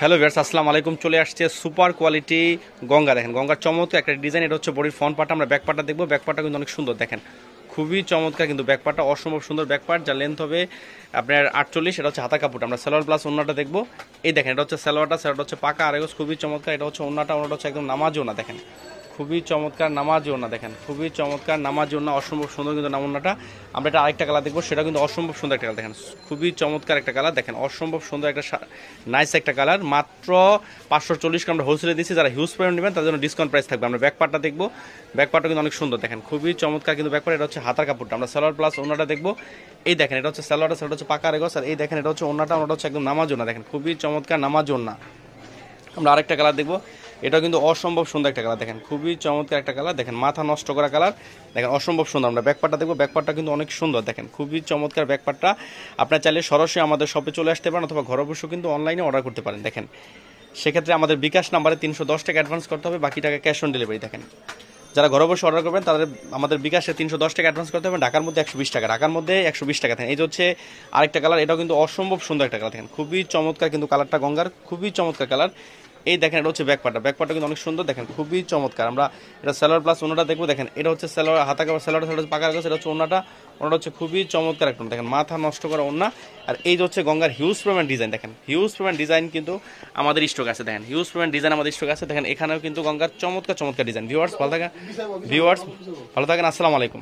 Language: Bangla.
হ্যালো ভিউয়ার্স, আসসালামু আলাইকুম। চলে আসছে সুপার কোয়ালিটি গঙ্গা। দেখেন গঙ্গার চমৎকার একটা ডিজাইন। এটা হচ্ছে বডির ফ্রন্ট পার্ট। আমরা ব্যাক পার্টটা দেখবো। ব্যাক পার্টটা কিন্তু অনেক সুন্দর, দেখেন খুবই চমৎকার, কিন্তু ব্যাক পার্টটা অসম্ভব সুন্দর। ব্যাক পার্ট যার লেন্থ হবে আপনার 48, এটা হচ্ছে হাতা কাপড়। আমরা সালোয়ার প্লাস ওন্নাটা দেখবো। এই দেখেন এটা হচ্ছে সালোয়ারটা হচ্ছে পাকা আড়াইগজ, খুবই চমৎকার। এটা হচ্ছে ওন্নাটা হচ্ছে একদম নামাজও না, দেখেন খুবই চমৎকার নামাজও না, দেখেন খুবই চমৎকার নামাজও না, অসম্ভব সুন্দর কিন্তু নামুনাটা। আমরা এটা আরেকটা কালার দেখবো, সেটা কিন্তু অসম্ভব সুন্দর একটা কালার। দেখেন খুবই চমৎকার একটা কালার, দেখেন অসম্ভব সুন্দর একটা নাইস একটা কালার। মাত্র 540 আমরা হোলসেলে দিচ্ছি। যারা হিউজ পরিমাণ নেবেন তাদের জন্য ডিসকাউন্ট প্রাইস থাকবে। আমরা ব্যাক পার্টটা দেখবো। ব্যাক পার্টটা কিন্তু অনেক সুন্দর, দেখেন খুবই চমৎকার কিন্তু ব্যাক পার্ট। এটা হচ্ছে হাতার কাপড়টা। আমরা সালোয়ার প্লাস ওন্নাটা দেখবো। এই দেখেন এটা হচ্ছে সালোয়ারটা, সেটা হচ্ছে পাকা আড়াইগজ। আর এই দেখেন এটা হচ্ছে ওন্নাটা হচ্ছে একদম নামাজও না, দেখেন খুবই চমৎকার নামাজও না। আমরা আরেকটা কালার দেখবো, এটা কিন্তু অসম্ভব সুন্দর একটা কালার, দেখেন খুবই চমৎকার একটা কালার, দেখেন মাথা নষ্ট করা কালার, দেখেন অসম্ভব সুন্দর। আমরা ব্যাকপার্টটা দেখবো। ব্যাকপার্টটা কিন্তু অনেক সুন্দর, দেখেন খুবই চমৎকার ব্যাকপার্টটা। আপনার চাইলে সরাসরি আমাদের শপে চলে আসতে পারেন, অথবা ঘরে বসেও কিন্তু অনলাইনে অর্ডার করতে পারেন। দেখেন সেক্ষেত্রে আমাদের বিকাশ নাম্বারে 310 টাকা অ্যাডভান্স করতে হবে, বাকি টাকা ক্যাশ অন ডেলিভারি। দেখেন যারা ঘরে বসে অর্ডার করবেন তাদের আমাদের বিকাশে 310 টাকা অ্যাডভান্স করতে হবে। ঢাকার মধ্যে 120 টাকা, ঢাকার মধ্যে 120 টাকা। দেখেন এই হচ্ছে আরেকটা কালার, এটাও কিন্তু অসম্ভব সুন্দর একটা কালার, দেখেন খুবই চমৎকার কিন্তু কালারটা গঙ্গার, খুবই চমৎকার কালার। এই দেখেন এটা হচ্ছে ব্যাকপার্টটা। ব্যাকপার্টটা কিন্তু অনেক সুন্দর, দেখেন খুবই চমৎকার। আমরা এটা সালোয়ার প্লাস ওন্নাটা দেখবো। দেখেন এটা হচ্ছে সালোয়ার হাতা কাপড়, সালোয়ারটা পাকা গেছে। এটা হচ্ছে ওন্নাটা হচ্ছে খুবই চমৎকার একটা, দেখেন মাথা নষ্ট করা ওন্না। আর এই যে হচ্ছে গঙ্গার হিউজ পরিমাণ ডিজাইন, দেখেন হিউজ পরিমাণ ডিজাইন কিন্তু আমাদের স্টক আছে। দেখেন হিউজ পরিমাণ ডিজাইন আমাদের স্টক আছে। দেখেন এখানেও কিন্তু গঙ্গার চমৎকার চমৎকার ডিজাইন। ভিউয়ার্স ভালো থাকেন, আসসালামু আলাইকুম।